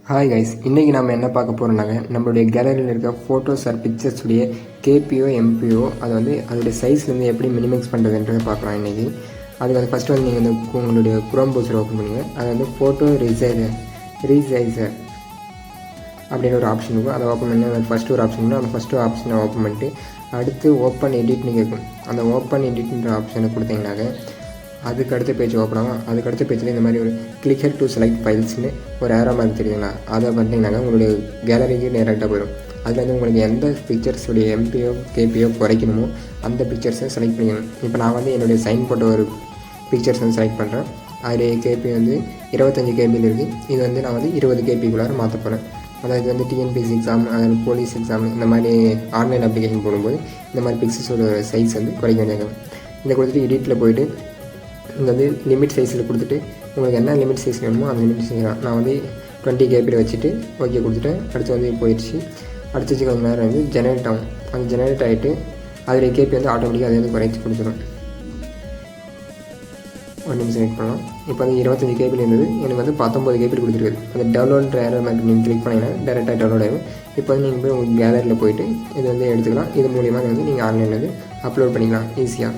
Hi guys, இன்றைக்கி நம்ம என்ன பார்க்க போகிறோம்னாங்க, நம்மளுடைய கேலரியில் இருக்க ஃபோட்டோஸ் ஆர் பிக்சர்ஸுடைய கேபிஓ எம்பிஓ அதை வந்து அதோடைய சைஸ்லேருந்து எப்படி மினிமைஸ் பண்ணுறதுன்றதை பார்க்கலாம் இன்றைக்கி. அதுக்கு ஃபஸ்ட்டு வந்து நீங்கள் வந்து உங்களுடைய குரோம் ப்ரௌசர் ஓப்பன் பண்ணுங்கள். அது வந்து ஃபோட்டோ ரீசைசர் அப்படின்னு ஒரு ஆப்ஷன் இருக்கும். அதை ஓப்பன் பண்ணி அது ஃபஸ்ட்டு ஒரு ஆப்ஷன் இருக்கும். அந்த ஃபஸ்ட்டு ஆப்ஷனை ஓப்பன் பண்ணிட்டு அடுத்து ஓப்பன் எடிட்னு கேட்கும். அந்த ஓப்பன் எடிட்ன்ற ஆப்ஷனை கொடுத்தீங்கன்னாக்க அதுக்கு அடுத்த பேஜ் ஓப்பன் ஆகும். அதுக்கு அடுத்த பேஜில் இந்த மாதிரி ஒரு கிளிக் ஹெட் டு செலக்ட் ஃபைல்ஸ்னு ஒரு ஏரோ மாதிரி தெரியுங்களா, அதை பண்ணிட்டீங்கன்னாக்க உங்களுடைய கேலரிக்கு டேரெக்டாக போயிடும். அதில் வந்து உங்களுக்கு எந்த பிக்சர்ஸுடைய எம்பிஓ கேபிஓ குறைக்கணுமோ அந்த பிக்சர்ஸை செலக்ட் பண்ணிக்கணும். இப்போ நான் வந்து என்னுடைய சைன் போட்ட ஒரு பிக்சர்ஸ் வந்து செலக்ட் பண்ணுறேன். அதில் கேபி வந்து 25 கேபியில் இருக்குது. இது வந்து நான் வந்து 20 கேபிக்குள்ளார மாற்ற போகிறேன். அதாவது வந்து டிஎன்பிஎஸ்சி எக்ஸாம், அதாவது போலீஸ் எக்ஸாம், இந்த மாதிரி ஆன்லைன் அப்ளிகேஷன் போடும்போது இந்த மாதிரி பிக்சர்ஸோட சைஸ் வந்து குறைக்க வேண்டியது. இதை கொடுத்துட்டு எடிட்டில் போய்ட்டு இங்கே வந்து லிமிட் சைஸில் கொடுத்துட்டு உங்களுக்கு என்ன லிமிட் சைஸ் வேணுமோ அந்த லிமிட் சைஸ் நான் வந்து 20 கேபியில் வச்சுட்டு ஓகே கொடுத்துட்டேன். அடுத்து வந்து போயிடுச்சு. அடுத்து வச்சு கொஞ்சம் நேரம் வந்து ஜெனரேட் ஆகும். அந்த ஜெனரேட் ஆகிட்டு அதில் கேபி வந்து ஆட்டோமேட்டிக்காக அதை வந்து குறைச்சி கொடுத்துரும். ஒரு நிமிஷம் வெயிட் பண்ணலாம். இப்போ வந்து 25 கேபியில் இருந்தது, எனக்கு வந்து 19 கேபியில் கொடுத்துருக்குது. அந்த டவுன்லோட் ஏரோ மாதிரி நீங்கள் கிளிக் பண்ணிங்கன்னா டேரெக்டாக டவுன்லோட் ஆகும். இப்போ வந்து நீங்கள் போய் உங்கள் கேலரியில் போய்ட்டு இது வந்து எடுத்துக்கலாம். இது மூலியமாக வந்து நீங்கள் ஆன்லைனில் வந்து அப்லோட் பண்ணிக்கலாம் ஈஸியாக.